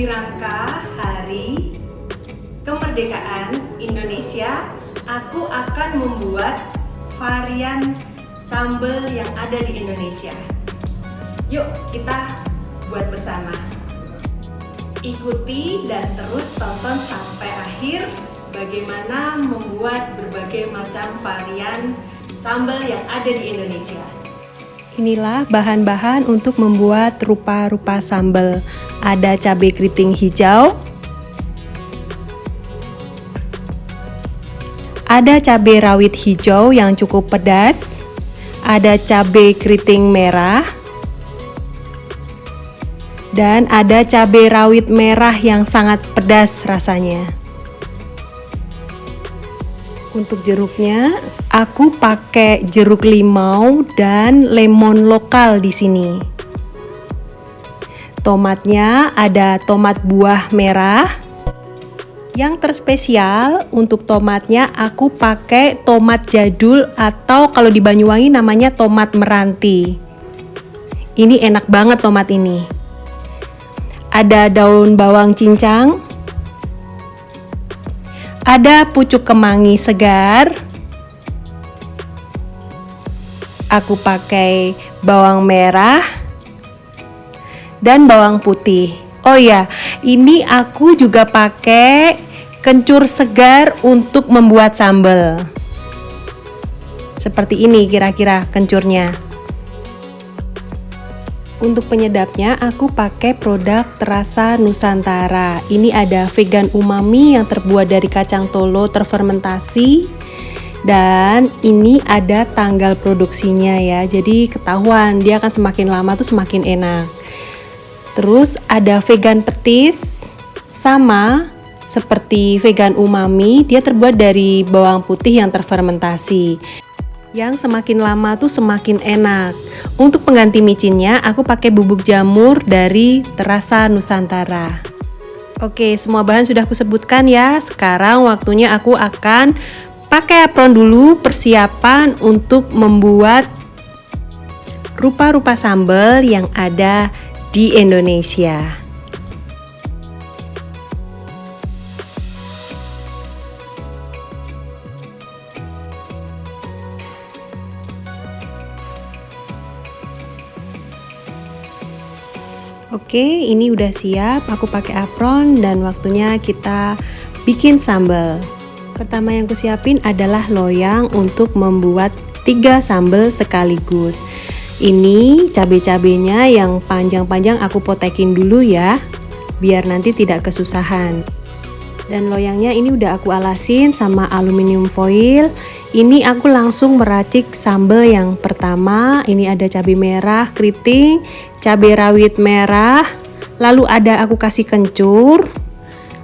Di rangka Hari Kemerdekaan Indonesia, aku akan membuat varian sambal yang ada di Indonesia. Yuk kita buat bersama. Ikuti dan terus tonton sampai akhir bagaimana membuat berbagai macam varian sambal yang ada di Indonesia. Inilah bahan-bahan untuk membuat rupa-rupa sambal. Ada cabai keriting hijau, ada cabai rawit hijau yang cukup pedas, ada cabai keriting merah, dan ada cabai rawit merah yang sangat pedas rasanya. Untuk jeruknya, aku pakai jeruk limau dan lemon lokal di sini. Tomatnya ada tomat buah merah. Yang terspesial untuk tomatnya aku pakai tomat jadul atau kalau di Banyuwangi namanya tomat meranti. Ini enak banget tomat ini. Ada daun bawang cincang. Ada pucuk kemangi segar. Aku pakai bawang merah dan bawang putih. Oh ya, ini aku juga pakai kencur segar untuk membuat sambal. Seperti ini kira-kira kencurnya. Untuk penyedapnya aku pakai produk Terasa Nusantara. Ini ada vegan umami yang terbuat dari kacang tolo terfermentasi. Dan ini ada tanggal produksinya ya. Jadi ketahuan dia akan semakin lama tuh semakin enak. Terus ada vegan petis, sama seperti vegan umami, dia terbuat dari bawang putih yang terfermentasi. Yang semakin lama tuh semakin enak. Untuk pengganti micinnya, aku pakai bubuk jamur dari Terasa Nusantara. Oke, semua bahan sudah aku sebutkan ya. Sekarang waktunya aku akan pakai apron dulu, persiapan untuk membuat rupa-rupa sambal yang ada di Indonesia. Oke, ini udah siap. Aku pakai apron dan waktunya kita bikin sambal. Pertama yang aku siapin adalah loyang untuk membuat 3 sambal sekaligus. Ini cabai-cabainya yang panjang-panjang aku potekin dulu ya, biar nanti tidak kesusahan. Dan loyangnya ini udah aku alasin sama aluminium foil. Ini aku langsung meracik sambal yang pertama. Ini ada cabai merah keriting, cabai rawit merah, lalu ada aku kasih kencur,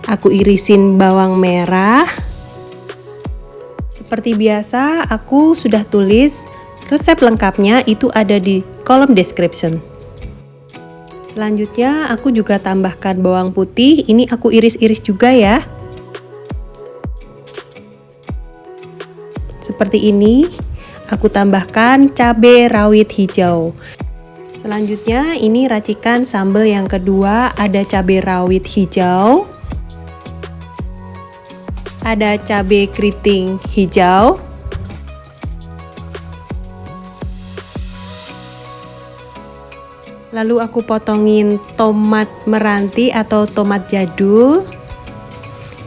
aku irisin bawang merah. Seperti biasa aku sudah tulis resep lengkapnya, itu ada di kolom description. Selanjutnya aku juga tambahkan bawang putih, ini aku iris-iris juga ya. Seperti ini, aku tambahkan cabai rawit hijau. Selanjutnya ini racikan sambal yang kedua, ada cabai rawit hijau, ada cabai keriting hijau, lalu aku potongin tomat meranti atau tomat jadul.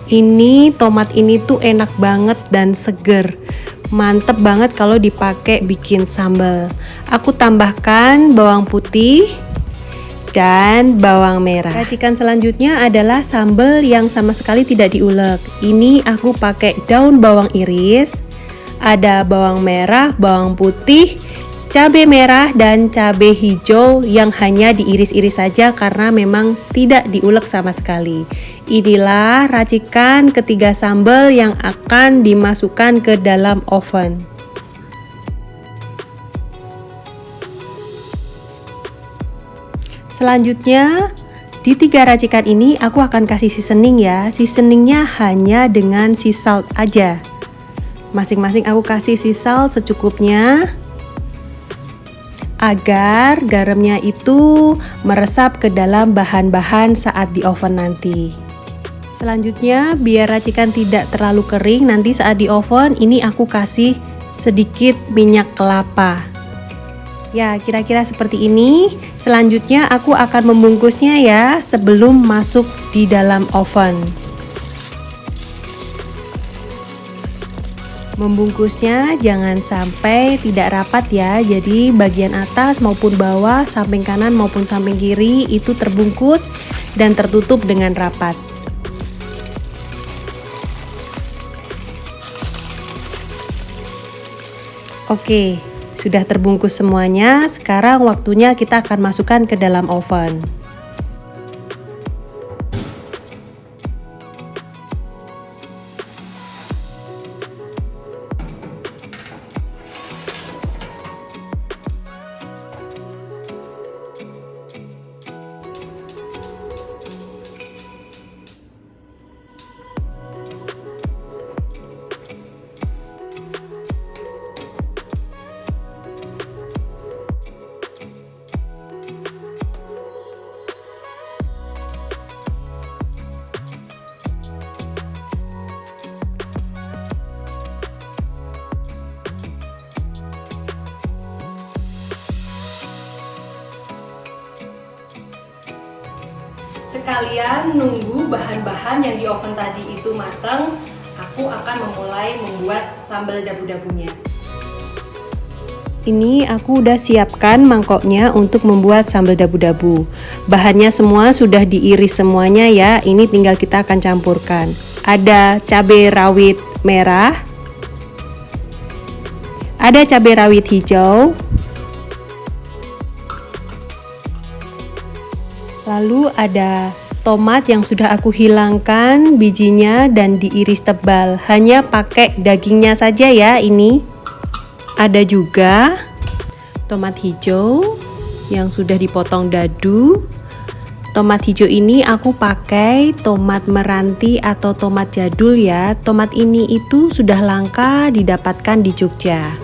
Ini tomat ini tuh enak banget dan seger. Mantep banget kalau dipakai bikin sambal. Aku tambahkan bawang putih dan bawang merah. Racikan selanjutnya adalah sambal yang sama sekali tidak diulek. Ini aku pakai daun bawang iris, ada bawang merah, bawang putih, cabai merah dan cabai hijau yang hanya diiris-iris saja karena memang tidak diulek sama sekali. Inilah racikan ketiga sambal yang akan dimasukkan ke dalam oven. Selanjutnya di 3 racikan ini aku akan kasih seasoning ya. Seasoningnya hanya dengan sea salt aja. Masing-masing aku kasih sea salt secukupnya. agar garamnya itu meresap ke dalam bahan-bahan saat di oven nanti. Selanjutnya, biar racikan tidak terlalu kering, nanti saat di oven ini aku kasih sedikit minyak kelapa. Ya, kira-kira seperti ini. Selanjutnya aku akan membungkusnya ya sebelum masuk di dalam oven. Membungkusnya jangan sampai tidak rapat ya. Jadi bagian atas maupun bawah, samping kanan maupun samping kiri itu terbungkus dan tertutup dengan rapat. Oke, sudah terbungkus semuanya. Sekarang waktunya kita akan masukkan ke dalam oven. Sekalian nunggu bahan-bahan yang di oven tadi itu matang, aku akan memulai membuat sambal dabu-dabunya. Ini aku udah siapkan mangkoknya untuk membuat sambal dabu-dabu. Bahannya semua sudah diiris semuanya ya. Ini tinggal kita akan campurkan. Ada cabai rawit merah, ada cabai rawit hijau, lalu ada tomat yang sudah aku hilangkan bijinya dan diiris tebal. Hanya pakai dagingnya saja ya ini. Ada juga tomat hijau yang sudah dipotong dadu. Tomat hijau ini aku pakai tomat meranti atau tomat jadul ya. Tomat ini itu sudah langka didapatkan di Jogja.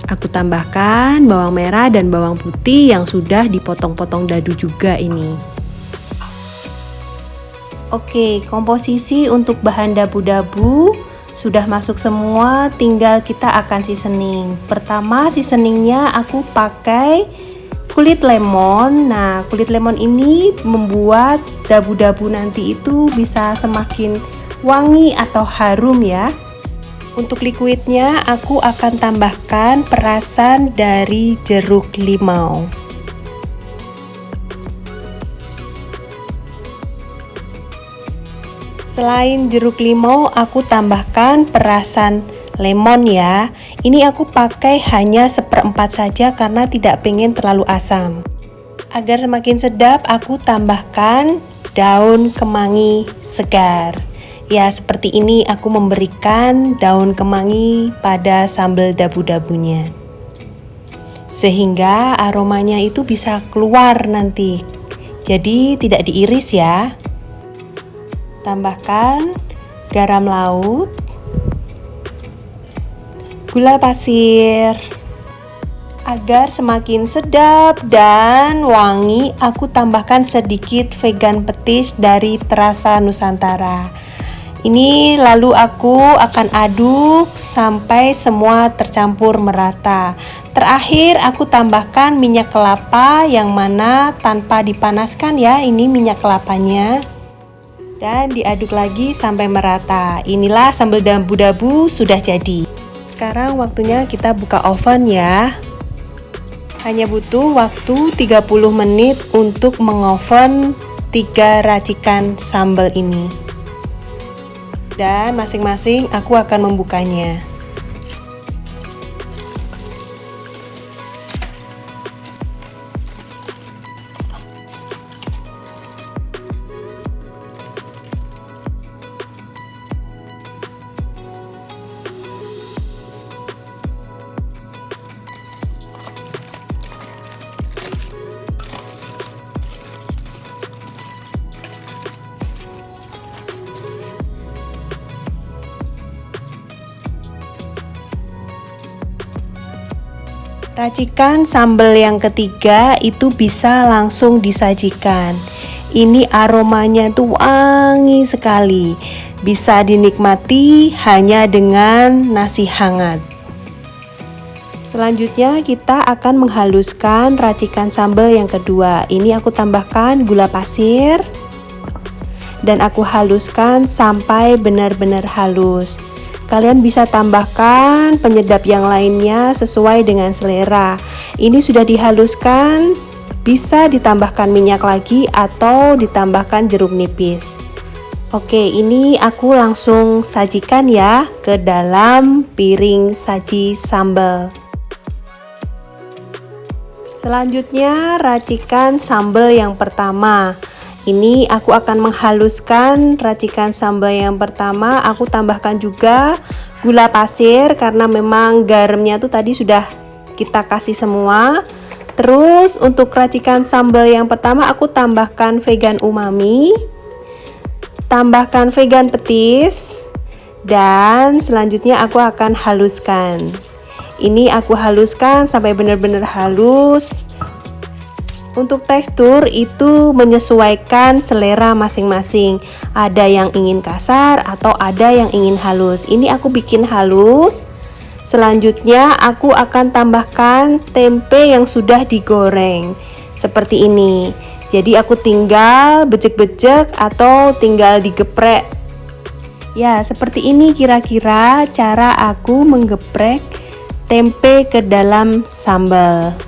Aku tambahkan bawang merah dan bawang putih yang sudah dipotong-potong dadu juga ini. Oke, komposisi untuk bahan dabu-dabu sudah masuk semua, tinggal kita akan seasoning. Pertama, seasoningnya aku pakai kulit lemon. Nah, kulit lemon ini membuat dabu-dabu nanti itu bisa semakin wangi atau harum ya. Untuk liquidnya aku akan tambahkan perasan dari jeruk limau. Selain jeruk limau, aku tambahkan perasan lemon ya. Ini aku pakai hanya 1/4 saja karena tidak pengen terlalu asam. Agar semakin sedap, aku tambahkan daun kemangi segar. Ya, seperti ini aku memberikan daun kemangi pada sambal dabu-dabunya. Sehingga aromanya itu bisa keluar nanti. Jadi tidak diiris ya. Tambahkan garam laut, gula pasir. Agar semakin sedap dan wangi, aku tambahkan sedikit vegan petis dari Terasa Nusantara. Ini lalu aku akan aduk sampai semua tercampur merata. Terakhir aku tambahkan minyak kelapa yang mana tanpa dipanaskan ya, ini minyak kelapanya. Dan diaduk lagi sampai merata. Inilah sambal dabu-dabu sudah jadi. Sekarang waktunya kita buka oven ya. Hanya butuh waktu 30 menit untuk mengoven 3 racikan sambal ini. Dan masing-masing aku akan membukanya. Racikan sambal yang ketiga itu bisa langsung disajikan. Ini aromanya tuh wangi sekali. Bisa dinikmati hanya dengan nasi hangat. Selanjutnya kita akan menghaluskan racikan sambal yang kedua. Ini aku tambahkan gula pasir dan aku haluskan sampai benar-benar halus. Kalian bisa tambahkan penyedap yang lainnya sesuai dengan selera. Ini sudah dihaluskan, bisa ditambahkan minyak lagi atau ditambahkan jeruk nipis. Oke, ini aku langsung sajikan ya ke dalam piring saji sambal. Selanjutnya racikan sambal yang pertama. Ini aku akan menghaluskan racikan sambal yang pertama. Aku tambahkan juga gula pasir karena memang garamnya tuh tadi sudah kita kasih semua. Terus untuk racikan sambal yang pertama aku tambahkan vegan umami, tambahkan vegan petis, dan selanjutnya aku akan haluskan. Ini aku haluskan sampai benar-benar halus. Untuk tekstur itu menyesuaikan selera masing-masing. Ada yang ingin kasar atau ada yang ingin halus. Ini aku bikin halus. Selanjutnya aku akan tambahkan tempe yang sudah digoreng. Seperti ini. Jadi aku tinggal bejek-bejek atau tinggal digeprek. Ya, seperti ini kira-kira cara aku menggeprek tempe ke dalam sambal.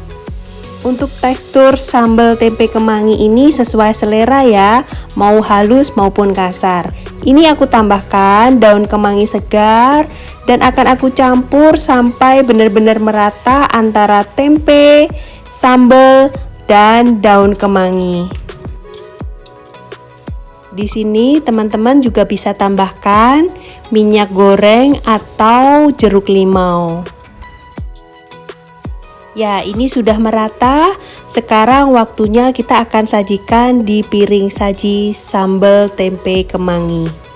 Untuk tekstur sambal tempe kemangi ini sesuai selera ya, mau halus maupun kasar. Ini aku tambahkan daun kemangi segar dan akan aku campur sampai benar-benar merata antara tempe, sambal, dan daun kemangi. Di sini teman-teman juga bisa tambahkan minyak goreng atau jeruk limau. Ya, ini sudah merata. Sekarang waktunya kita akan sajikan di piring saji sambal tempe kemangi.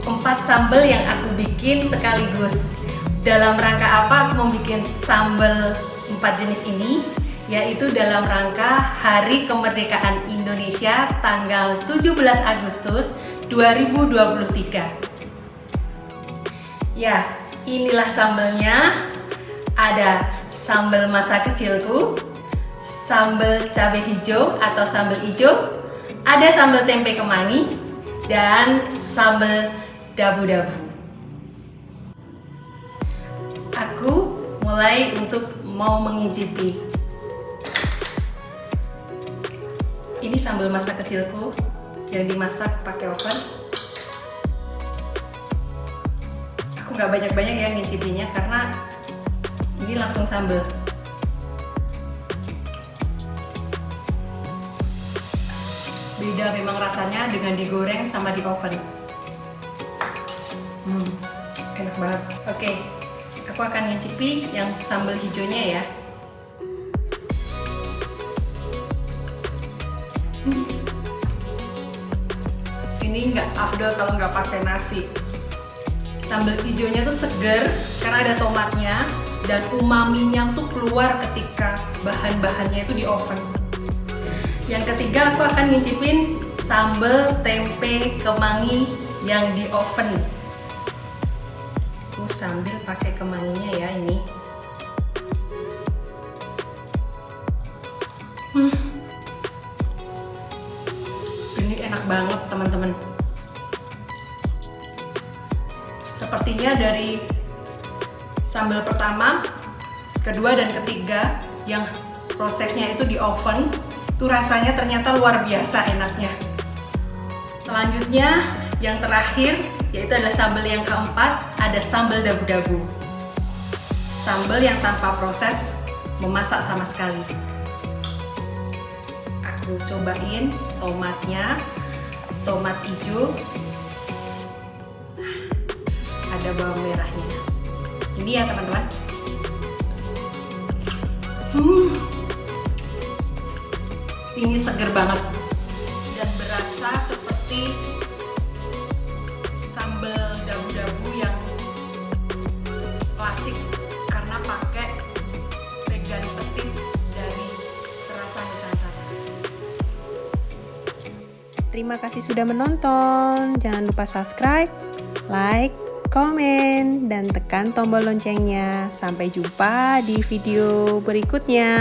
Empat sambal yang aku bikin sekaligus. Dalam rangka apa aku mau bikin sambal 4 jenis ini? Yaitu dalam rangka Hari Kemerdekaan Indonesia tanggal 17 Agustus 2023. Ya, inilah sambalnya. Ada sambal masa kecilku, sambal cabai hijau atau sambal hijau, ada sambal tempe kemangi, dan sambal dabu-dabu. Aku mulai untuk mau mengicipi. Ini sambal masa kecilku yang dimasak pakai oven. Aku nggak banyak-banyak ya ngicipinya karena ini langsung sambal. Beda memang rasanya dengan digoreng sama di oven. Enak banget. Oke, aku akan ngicipi yang sambal hijaunya ya. Ini nggak afdol kalau nggak pakai nasi. Sambal hijaunya tuh seger karena ada tomatnya dan umaminya tuh keluar ketika bahan-bahannya itu di oven. Yang ketiga aku akan ngicipin sambal tempe kemangi yang di oven. Aku sambil pakai kemanginya ya ini. Ini enak banget teman-teman. Sepertinya dari sambal pertama, kedua dan ketiga yang prosesnya itu di oven, tuh rasanya ternyata luar biasa enaknya. Selanjutnya yang terakhir yaitu adalah sambal yang keempat, ada sambal dabu-dabu. Sambal yang tanpa proses memasak sama sekali. Aku cobain tomatnya, tomat hijau, ada bawang merahnya. Ini ya teman-teman. Ini seger banget dan berasa seperti sambal dabu-dabu yang klasik karena pakai vegan petis dari Terasa Nusantara. Terima kasih sudah menonton. Jangan lupa subscribe, like, komen, dan tekan tombol loncengnya. Sampai jumpa di video berikutnya.